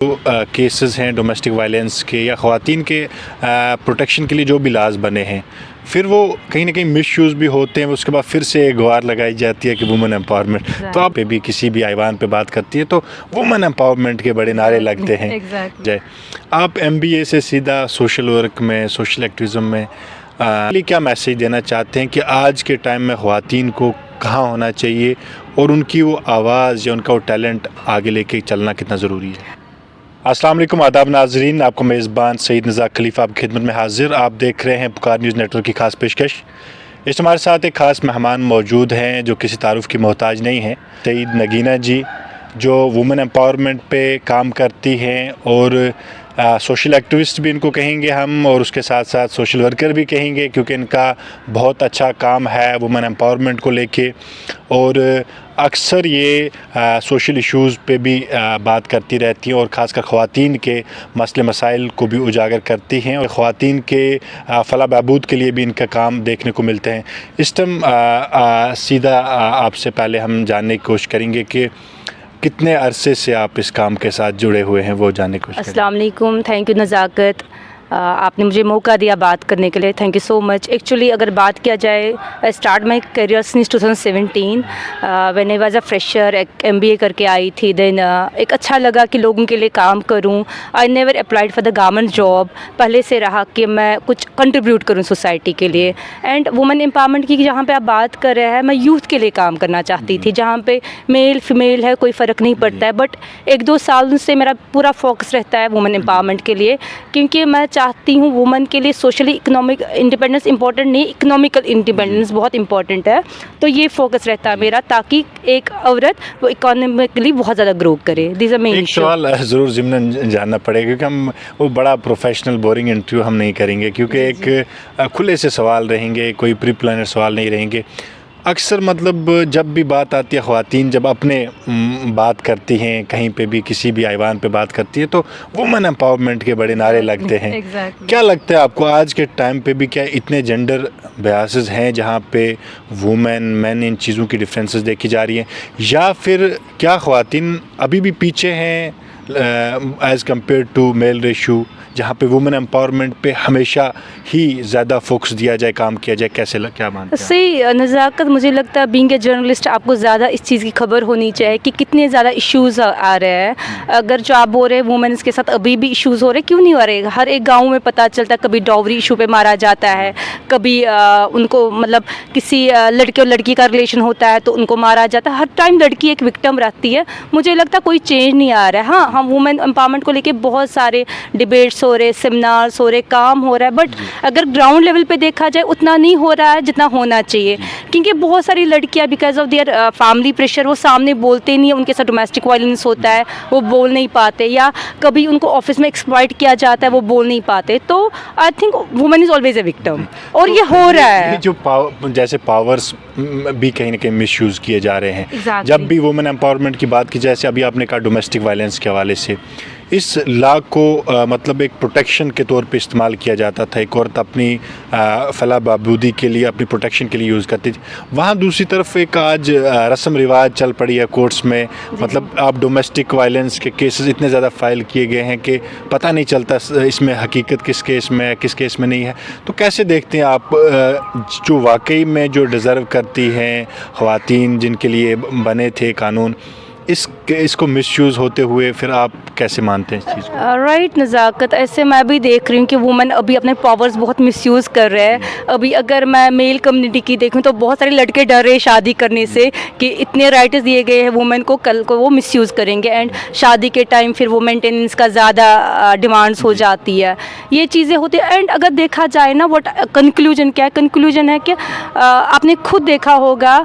Cases हैं domestic violence के या ख़वातीन के प्रोटेक्शन के लिए जो भी लाज बने हैं, फिर वो कहीं ना कहीं मिसयूज़ भी होते हैं। उसके बाद फिर से एक गुहार लगाई जाती है कि वुमेन एम्पावरमेंट। तो आप भी किसी भी ऐवान पे बात करती है तो वुमेन एम्पावरमेंट के बड़े नारे लगते हैं। जय, आप MBA से सीधा सोशल वर्क में, सोशल एक्टिविज़म में क्या मैसेज देना चाहते हैं कि आज के टाइम में ख़वातीन को कहाँ होना चाहिए और उनकी वो आवाज़ या उनका वो टैलेंट आगे लेके चलना कितना ज़रूरी है? अस्सलाम वालेकुम, आदाब नाजरीन, आपको मेज़बान सईद नज़ाक खलीफा आपकी खिदमत में हाजिर। आप देख रहे हैं पुकार न्यूज़ नेटवर्क की खास पेशकश। इस हमारे साथ एक ख़ास मेहमान मौजूद हैं जो किसी तारुफ़ की मोहताज नहीं हैं, सईद नगीना जी, जो वुमेन एम्पावरमेंट पे काम करती हैं और सोशल एक्टिविस्ट भी इनको कहेंगे हम, और उसके साथ साथ सोशल वर्कर भी कहेंगे क्योंकि इनका बहुत अच्छा काम है वुमेन एम्पावरमेंट को लेके। और अक्सर ये सोशल इश्यूज़ पे भी बात करती रहती हैं और ख़ासकर ख़वातीन के मसले मसाइल को भी उजागर करती हैं और ख़वातीन के फलाह बहबूद के लिए भी इनका काम देखने को मिलते हैं। इस टाइम सीधा आपसे पहले हम जानने की कोशिश करेंगे कि कितने अरसे से आप इस काम के साथ जुड़े हुए हैं, वो जानने की कोशिश करेंगे। अस्सलाम वालेकुम, थैंक यू नज़ाकत, आपने मुझे मौका दिया बात करने के लिए, thank you so much. Actually अगर बात किया जाए, I start my career since 2017 when I was a fresher, एक MBA करके आई थी। देन एक अच्छा लगा कि लोगों के लिए काम करूं। I never applied for the government job, पहले से रहा कि मैं कुछ कंट्रीब्यूट करूं सोसाइटी के लिए। एंड वुमेन एम्पावरमेंट की जहाँ पे आप बात कर रहे हैं, मैं यूथ के लिए काम करना चाहती थी, जहाँ पे मेल फीमेल है कोई फ़र्क नहीं पड़ता है। बट 1-2 साल से मेरा पूरा फोकस रहता है वुमेन एम्पावरमेंट के लिए, क्योंकि मैं चाहती हूँ वुमेन के लिए सोशली इकोनॉमिक इंडिपेंडेंस इंपॉर्टेंट नहीं, इकोनॉमिकल इंडिपेंडेंस बहुत इंपॉर्टेंट है। तो ये फोकस रहता है मेरा, ताकि एक औरत वो इकोनॉमिकली बहुत ज़्यादा ग्रो करे। दिस मेन एक सवाल ज़रूर ज़िम्नन जानना पड़ेगा क्योंकि हम वो बड़ा प्रोफेशनल बोरिंग इंटरव्यू हम नहीं करेंगे, क्योंकि एक खुले से सवाल रहेंगे, कोई प्री प्लानर सवाल नहीं रहेंगे। अक्सर मतलब जब भी बात आती है ख़वातीन जब अपने बात करती हैं, कहीं पे भी किसी भी ऐवान पे बात करती है तो वुमेन एम्पावरमेंट के बड़े नारे लगते हैं। क्या लगता है आपको आज के टाइम पे भी क्या इतने जेंडर बयासेस हैं जहाँ पे वुमेन मैन इन चीज़ों की डिफरेंसेस देखी जा रही हैं, या फिर क्या ख़वातीन अभी भी पीछे हैं as compare to male ratio, जहाँ पे वुमेन एम्पावरमेंट पे हमेशा ही ज़्यादा फोकस दिया जाए, काम किया जाए? क्या मानते हैं? सही नज़ाकत, मुझे लगता है बीइंग ए जर्नलिस्ट आपको ज़्यादा इस चीज़ की खबर होनी चाहिए कि कितने ज़्यादा इश्यूज़ आ रहे हैं। अगर जो आप बोल रहे हैं वुमेन्स के साथ अभी भी इश्यूज़ हो रहे हैं, क्यों नहीं हो रहे? हर एक गांव में पता चलता है, कभी डॉवरी इशू पे मारा जाता है, कभी उनको मतलब किसी लड़के और लड़की का रिलेशन होता है तो उनको मारा जाता है। हर टाइम लड़की एक विक्टिम रहती है। मुझे लगता है कोई चेंज नहीं आ रहा है। हाँ, हम वुमेन एम्पावरमेंट को लेकर बहुत सारे डिबेट्स हो रहे, सेमिनार्स हो रहे, काम हो रहा है, बट अगर ग्राउंड लेवल पे देखा जाए उतना नहीं हो रहा है जितना होना चाहिए। क्योंकि बहुत सारी लड़कियां because of their family pressure वो सामने बोलते नहीं है, उनके साथ डोमेस्टिक वायलेंस होता है, वो बोल नहीं पाते, या कभी उनको ऑफिस में एक्सप्लॉइट किया जाता है, वो बोल नहीं पाते। तो I think women is always a victim, और ये हो रहा है। जो जैसे पावर्स भी कहीं ना कहीं मिसयूज़ किए जा रहे हैं। Exactly. जब भी वुमेन एम्पावरमेंट की बात की, जैसे अभी आपने कहा डोमेस्टिक वायलेंस के हवाले से, इस लॉ को मतलब एक प्रोटेक्शन के तौर पे इस्तेमाल किया जाता था। एक औरत अपनी फलाह बहबूदी के लिए, अपनी प्रोटेक्शन के लिए यूज़ करती थी। वहाँ दूसरी तरफ एक आज रस्म रिवाज चल पड़ी है कोर्ट्स में, मतलब आप डोमेस्टिक वायलेंस के केसेस इतने ज़्यादा फाइल किए गए हैं कि पता नहीं चलता इसमें हकीकत किस केस में है, किस केस में नहीं है। तो कैसे देखते हैं आप जो वाकई में जो डिज़र्व करती हैं ख़वातीन, जिनके लिए बने थे कानून, इसको मिसयूज़ होते हुए फिर आप कैसे मानते हैं इस चीज़ को? राइट नज़ाकत, ऐसे मैं भी देख रही हूँ कि वुमेन अभी अपने पावर्स बहुत मिसयूज़ कर रहे हैं। अभी अगर मैं मेल कम्युनिटी की देखूँ तो बहुत सारे लड़के डर रहे शादी करने से कि इतने राइट्स दिए गए हैं वुमेन को, कल को वो मिसयूज़ करेंगे, एंड शादी के टाइम फिर वो मेंटेनेंस का ज़्यादा डिमांड्स हो जाती है, ये चीज़ें होती हैं। एंड अगर देखा जाए ना, व्हाट कंक्लूजन क्या है? कंक्लूजन है कि आपने खुद देखा होगा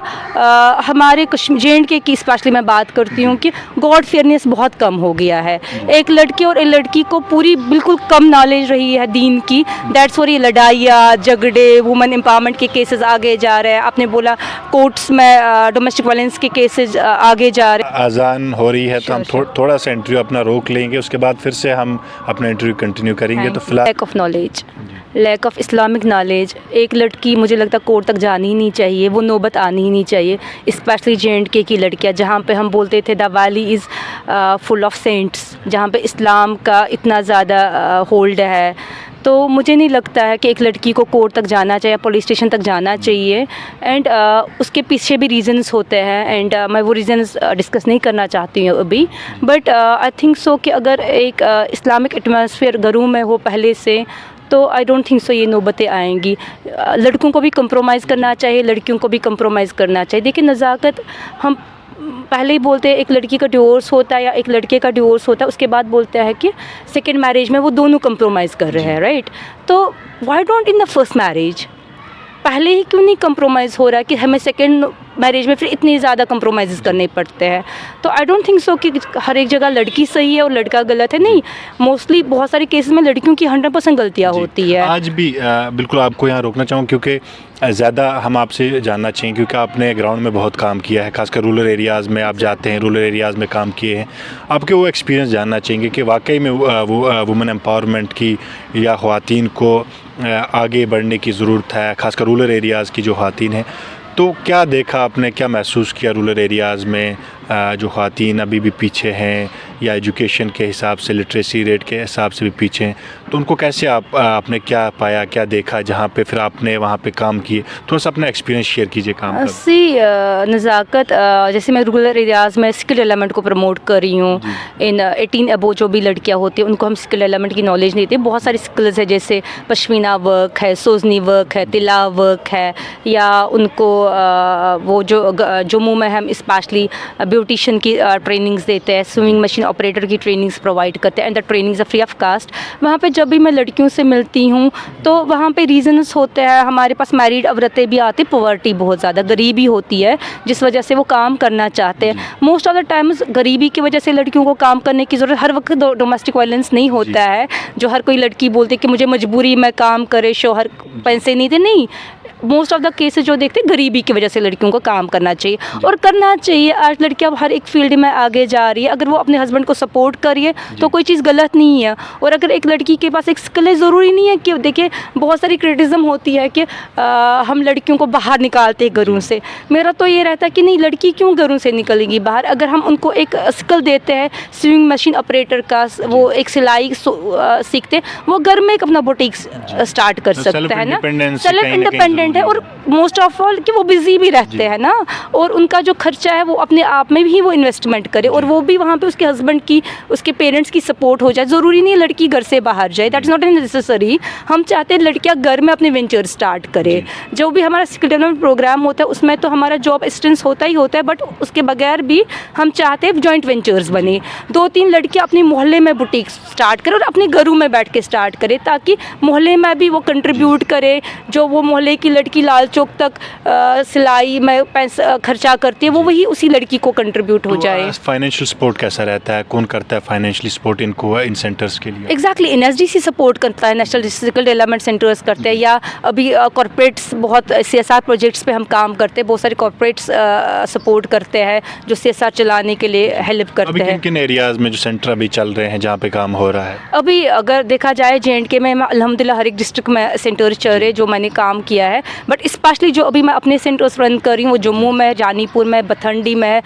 हमारे J&K की स्पेशली मैं बात करती हूँ कि गॉड फेयरनेस बहुत कम हो गया है। एक लड़के और एक लड़की को पूरी बिल्कुल कम नॉलेज रही है दीन की, दैट्स व्हाई ये लड़ाइयाँ झगड़े, वुमेन एम्पावरमेंट के केसेस आगे जा रहे हैं। आपने बोला कोर्ट्स में डोमेस्टिक वायलेंस के केसेस आगे जा रहे हैं। अजान हो रही है तो हम थोड़ा सा इंटरव्यू अपना रोक लेंगे, उसके बाद फिर से हम अपना इंटरव्यू कंटिन्यू करेंगे। तो फिलहाल lack of knowledge, lack of Islamic knowledge. एक लड़की मुझे लगता है कोर्ट तक जानी ही नहीं चाहिए, वो नौबत आनी ही नहीं चाहिए, स्पेशली JNK की लड़कियां, जहाँ पे हम बोलते थे the valley is full of cents, जहाँ पे इस्लाम का इतना ज़्यादा होल्ड है। तो मुझे नहीं लगता है कि एक लड़की को कोर्ट तक जाना चाहिए, पुलिस स्टेशन तक जाना चाहिए। एंड उसके पीछे भी रीज़न्स होते हैं, एंड मैं वो रीज़न्स डिस्कस नहीं करना चाहती हूँ अभी। बट आई थिंक सो कि अगर एक इस्लामिक एटमॉस्फेयर घरों में हो पहले से, तो आई डोंट थिंक सो ये नौबतें आएंगी। लड़कों को भी कंप्रोमाइज़ करना चाहिए, लड़कियों को भी कंप्रोमाइज़ करना चाहिए। देखिए नज़ाकत हम पहले ही बोलते हैं, एक लड़की का डिवोर्स होता है या एक लड़के का डिवोर्स होता है, उसके बाद बोलते हैं कि सेकेंड मैरिज में वो दोनों कंप्रोमाइज़ कर रहे हैं, राइट। तो why don't in the first marriage पहले ही क्यों नहीं कंप्रोमाइज़ हो रहा है कि हमें सेकेंड मैरिज में फिर इतनी ज़्यादा कंप्रोमाइज़ करने पड़ते हैं। तो आई डोंट थिंक सो कि हर एक जगह लड़की सही है और लड़का गलत है, नहीं। मोस्टली बहुत सारे केसेस में लड़कियों की 100% गलतियाँ होती है। आज भी बिल्कुल आपको यहाँ रोकना चाहूँ, क्योंकि ज़्यादा हम आपसे जानना चाहिए, क्योंकि आपने ग्राउंड में बहुत काम किया है, खासकर रूरल एरियाज़ में आप जाते हैं, रूरल एरियाज़ में काम किए हैं, आपके वो एक्सपीरियंस जानना चाहेंगे कि वाकई में वुमेन एम्पावरमेंट की या ख़वातीन को आगे बढ़ने की ज़रूरत है, खासकर रूरल एरियाज़ की जो ख़वातीन हैं। तो क्या देखा आपने, क्या महसूस किया रूरल एरियाज़ में जो ख़वातीन अभी भी पीछे हैं या एजुकेशन के हिसाब से, लिटरेसी रेट के हिसाब से भी पीछे हैं, तो उनको कैसे आपने क्या पाया, क्या देखा जहाँ पे फिर आपने वहाँ पे काम किए? थोड़ा सा अपना एक्सपीरियंस शेयर कीजिए काम का। नज़ाकत, जैसे मैं रूरल एरियाज़ में स्किल एलिमेंट को प्रमोट कर रही हूँ। इन 18 अबो जो भी लड़कियाँ होती हैं उनको हम स्किल एलिमेंट की नॉलेज देते हैं। बहुत सारी स्किल्स है, जैसे पश्मीना वर्क है, सोजनी वर्क है, तिला वर्क है, या उनको वो जो जम्मू में हम स्पेशली ब्यूटिशियन की ट्रेनिंग्स देते हैं, स्विमिंग मशीन ऑपरेटर की ट्रेनिंग्स प्रोवाइड करते हैं, and the trainings are free of cost. वहाँ पे जब भी मैं लड़कियों से मिलती हूँ तो वहाँ पे रीजंस होते हैं, हमारे पास मैरिड औरतें भी आती, पॉवर्टी बहुत ज़्यादा, गरीबी होती है जिस वजह से वो काम करना चाहते हैं। मोस्ट ऑफ द टाइम्स गरीबी की वजह से लड़कियों को काम करने की ज़रूरत, हर वक्त डोमेस्टिक वायलेंस नहीं होता है जो हर कोई लड़की बोलती है कि मुझे मजबूरी में काम करे, शोहर पैसे नहीं थे, नहीं। मोस्ट ऑफ द केसेस जो देखते हैं गरीबी की वजह से लड़कियों को काम करना चाहिए और करना चाहिए। आज लड़कियां हर एक फील्ड में आगे जा रही है, अगर वो अपने हस्बैंड को सपोर्ट करिए तो कोई चीज़ गलत नहीं है। और अगर एक लड़की के पास एक स्किल है, ज़रूरी नहीं है कि देखिए बहुत सारी क्रिटिसिज्म होती है कि हम लड़कियों को बाहर निकालते हैं घरों से। मेरा तो ये रहता है कि नहीं, लड़की क्यों घरों से निकलेगी बाहर, अगर हम उनको एक स्किल देते हैं, स्विमिंग मशीन ऑपरेटर का, वो एक सिलाई सीखते, वो घर में एक अपना बुटीक स्टार्ट कर सकता है ना, सेल्फ इंडिपेंडेंट है। और मोस्ट ऑफ ऑल कि वो बिजी भी रहते हैं ना, और उनका जो खर्चा है वो अपने आप में भी वो इन्वेस्टमेंट करे, और वो भी वहाँ पे उसके हस्बैंड की, उसके पेरेंट्स की सपोर्ट हो जाए। ज़रूरी नहीं है लड़की घर से बाहर जाए, दैट इज़ नॉट नेसेसरी। हम चाहते हैं लड़कियाँ घर में अपने वेंचर स्टार्ट करे। जो भी हमारा स्किल डेवलपमेंट प्रोग्राम होता है उसमें तो हमारा जॉब असिस्टेंस होता ही होता है, बट उसके बगैर भी हम चाहते हैं जॉइंट वेंचर्स बने। 2-3 लड़कियाँ अपने मोहल्ले में बुटीक स्टार्ट करें और अपने घरों में बैठ के स्टार्ट करें, ताकि मोहल्ले में भी वो कंट्रीब्यूट करे। जो वो मोहल्ले की लड़की लाल चौक तक सिलाई में पैसा खर्चा करती है, वो वही उसी लड़की को कंट्रीब्यूट हो जाए। फाइनेंशियल सपोर्ट कैसा रहता है, कौन करता है फाइनेंशियली सपोर्ट इनको इन सेंटर्स के लिए? एग्जैक्टली, NSDC सपोर्ट करता है, नेशनल स्किल डेवलपमेंट सेंटर्स करते हैं, या अभी कॉर्पोरेट्स, बहुत CSR प्रोजेक्ट्स पे हम काम करते हैं, बहुत सारे कॉर्पोरेट्स सपोर्ट करते हैं जो CSR चलाने के लिए हेल्प करते हैं। किन एरियाज़ में जो सेंटर अभी चल रहे हैं जहाँ पे काम हो रहा है? अभी अगर देखा जाए JNK में अल्हम्दुलिल्लाह हर एक डिस्ट्रिक्ट में सेंटर चल रहे जो मैंने काम किया है, बट स्पेशली जो अभी मैं अपने सेंटर्स रन कर रही हूँ वो जम्मू में, जानीपुर में, बथंडी में,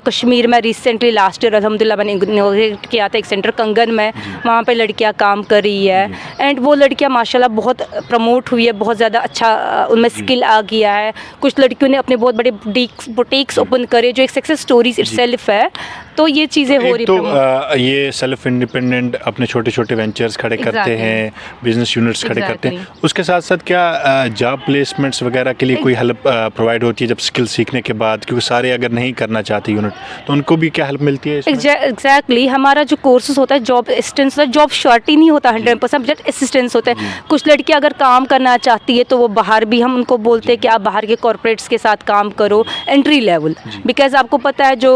कश्मीर में। रिसेंटली लास्ट ईयर अल्हम्दुलिल्लाह मैंने इनॉग्रेट किया था एक सेंटर कंगन में, वहाँ पे लड़कियाँ काम कर रही है, एंड वो लड़कियाँ माशाल्लाह बहुत प्रमोट हुई है, बहुत ज़्यादा अच्छा उनमें स्किल आ गया है। कुछ लड़कियों ने अपने बहुत बड़े बुटीक्स ओपन करे जो एक सक्सेस स्टोरीज इटसेल्फ है। तो ये चीज़ें हो रही तो ये सेल्फ इंडिपेंडेंट अपने छोटे छोटे वेंचर्स खड़े करते हैं, बिजनेस यूनिट्स खड़े करते हैं, उसके साथ साथ क्या जॉब प्लेसमेंट्स वगैरह के लिए कोई हेल्प प्रोवाइड होती है जब स्किल सीखने के बाद? क्योंकि सारे अगर नहीं करना चाहते यूनिट तो उनको भी क्या हेल्प मिलती है इसमें? एग्जैक्टली, हमारा जो कोर्सेज होता है जॉब असिस्टेंस, जॉब श्योरिटी नहीं होता 100%, जब असिस्टेंस होता है। कुछ लड़कियां अगर काम करना चाहती है तो वो बाहर भी, हम उनको बोलते हैं कि आप बाहर के कॉर्पोरेट्स के साथ काम करो एंट्री लेवल, बिकॉज आपको पता है जो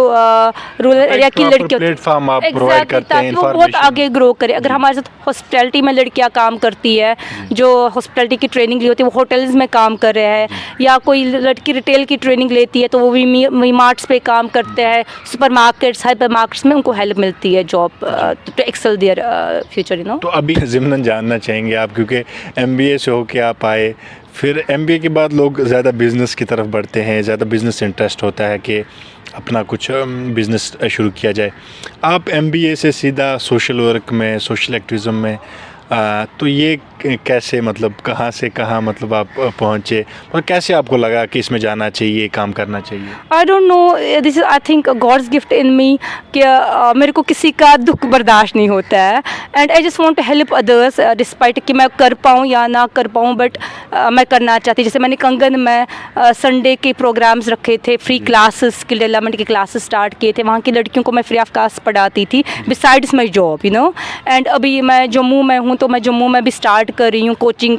रूरल एरिया की लड़कियों प्लेटफॉर्म आप प्रोवाइड करते हैं, वो बहुत आगे ग्रो करे। अगर हमारे साथ हॉस्पिटैलिटी में लड़कियां काम करती है, जो हॉस्पिटैलिटी की ट्रेनिंग ली होती है, वो होटल्स में काम कर रहे हैं, या कोई लड़की रिटेल की ट्रेनिंग लेती है तो वो वी मार्ट्स पे काम करते हैं, सुपर मार्केट्स, हाइपर मार्केट्स में उनको हेल्प मिलती है job to excel their future, you know. तो अभी ज़िमनन जानना चाहेंगे आप, क्योंकि MBA से होके आप आए, फिर MBA के बाद लोग ज़्यादा बिज़नेस की तरफ बढ़ते हैं, ज़्यादा बिज़नेस इंटरेस्ट होता है कि अपना कुछ बिज़नेस शुरू किया जाए। आप MBA से सीधा सोशल वर्क में, सोशल एक्टिविज़म में, तो ये कैसे, मतलब कहाँ से कहाँ मतलब आप पहुँचे, और कैसे आपको लगा कि इसमें जाना चाहिए, काम करना चाहिए? I don't know, this is I think God's gift in me कि मेरे को किसी का दुख बर्दाश्त नहीं होता है, and I just want to help others despite कि मैं कर पाऊँ या ना कर पाऊँ, बट मैं करना चाहती। जैसे मैंने कंगन में संडे के प्रोग्राम्स रखे थे, फ्री क्लासेस, स्किल डेवलपमेंट के क्लासेस स्टार्ट किए थे, वहाँ की लड़कियों को मैं फ्री ऑफ कास्ट पढ़ाती थी besides my job, you know. And अभी मैं जम्मू में हूँ तो मैं जम्मू में भी स्टार्ट कर रही हूँ कोचिंग,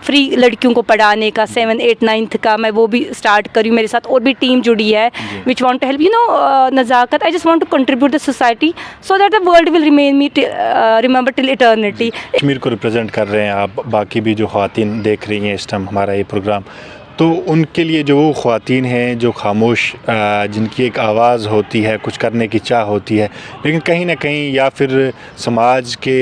फ्री लड़कियों को पढ़ाने का, 7, 8, 9th का मैं वो भी स्टार्ट कर रही हूँ। मेरे साथ और भी टीम जुड़ी है which want to help, you know, Nazakat. I just want to contribute the society so that the world will remain me remember till eternity. Kashmir को रिप्रेजेंट कर रहे हैं आप, बाकी भी जो ख़वातीन देख रही हैं इस टाइम हमारा ये प्रोग्राम, तो उनके लिए जो वो ख़वातीन हैं जो खामोश, जिनकी एक आवाज़ होती है, कुछ करने की चाह होती है, लेकिन कहीं ना कहीं या फिर समाज के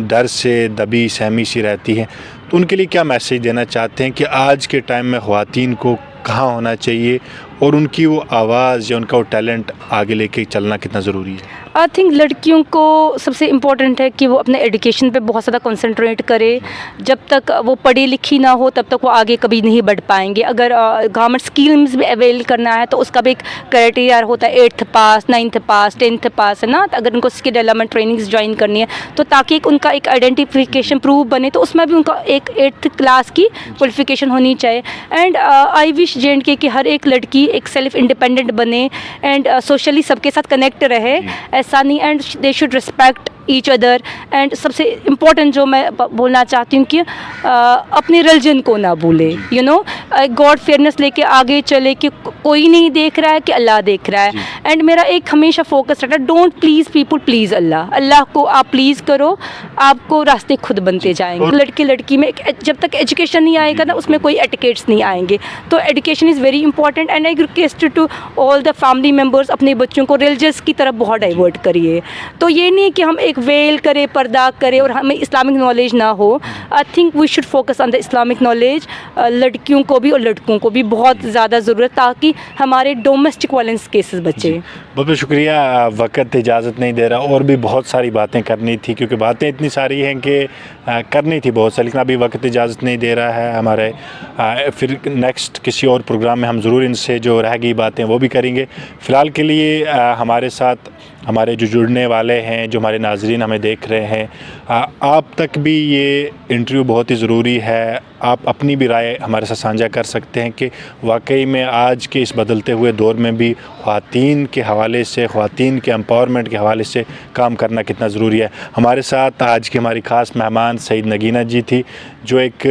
डर से दबी सहमी सी रहती हैं, तो उनके लिए क्या मैसेज देना चाहते हैं कि आज के टाइम में ख़वातीन को कहाँ होना चाहिए, और उनकी वो आवाज़ या उनका वो टैलेंट आगे लेके चलना कितना ज़रूरी है? आई थिंक लड़कियों को सबसे इम्पोर्टेंट है कि वो अपने एजुकेशन पे बहुत ज़्यादा कंसंट्रेट करे। जब तक वो पढ़ी लिखी ना हो तब तक वो आगे कभी नहीं बढ़ पाएंगे। अगर गवर्नमेंट स्कीम्स भी अवेल करना है तो उसका भी एक क्राइटेरिया होता है, 8th पास, 9th पास, 10th पास, है ना। तो अगर उनको स्किल डेवलपमेंट ट्रेनिंग्स ज्वाइन करनी है तो ताकि एक उनका एक आइडेंटिफिकेशन प्रूफ बने, तो उसमें भी उनका एक 8th क्लास की क्वालिफिकेशन होनी चाहिए। एंड आई विश J&K की हर एक लड़की एक सेल्फ इंडिपेंडेंट बने एंड सोशली सबके साथ कनेक्ट रहे, ऐसा नहीं, and they should respect each other. And सबसे इम्पोर्टेंट जो मैं बोलना चाहती हूँ कि अपने रिलीजन को ना भूले, यू नो, गॉड फेयरनेस लेके आगे चले कि कोई नहीं देख रहा है कि अल्लाह देख रहा है। एंड मेरा एक हमेशा फोकस रहता है, डोंट प्लीज़ पीपल, प्लीज़ अल्लाह। अल्लाह को आप प्लीज़ करो, आपको रास्ते खुद बनते जाएंगे। लड़के लड़की में जब तक एजुकेशन नहीं आएगा ना, उसमें कोई एटिकेट्स नहीं आएंगे। तो education is very important, and I request to all the family members, अपने बच्चों को रिलीजियस की तरफ बहुत डाइवर्ट करिए। तो ये नहीं कि हम एक वेल करे, पर्दा करे और हमें इस्लामिक नॉलेज ना हो। I think we should focus on the Islamic knowledge. लड़कियों को भी और लड़कों को भी बहुत ज़्यादा ज़रूरत, ताकि हमारे डोमेस्टिक वायलेंस केसेस बचे। बहुत बहुत शुक्रिया, वक्त इजाज़त नहीं दे रहा, और भी बहुत सारी बातें करनी थी, क्योंकि बातें इतनी सारी हैं कि करनी थी बहुत सारी, लेकिन अभी वक्त इजाज़त नहीं दे रहा है हमारे। फिर नेक्स्ट किसी और प्रोग्राम में हम ज़रूर इनसे जो रह गई बातें वो भी करेंगे। फ़िलहाल के लिए हमारे साथ हमारे जो जुड़ने वाले हैं, जो हमारे नाज़रीन हमें देख रहे हैं, आप तक भी ये इंटरव्यू बहुत ही ज़रूरी है। आप अपनी भी राय हमारे साथ साझा कर सकते हैं कि वाकई में आज के इस बदलते हुए दौर में भी ख़वातीन के हवाले से, ख़वातीन के एम्पावरमेंट के हवाले से काम करना कितना ज़रूरी है। हमारे साथ आज की हमारी ख़ास मेहमान सईद नगीना जी थी, जो एक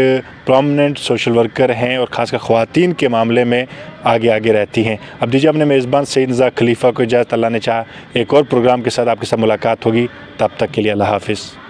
प्रोमिनेंट सोशल वर्कर हैं और ख़ासकर ख़वातीन के मामले में आगे रहती हैं। अब दीजिए अपने मेज़बान सईद नज़ार खलीफ़ा को इजाज़त। अल्लाह ने चाहा एक और प्रोग्राम के साथ आपके साथ मुलाकात होगी, तब तक के लिए अल्लाह हाफ़िज़।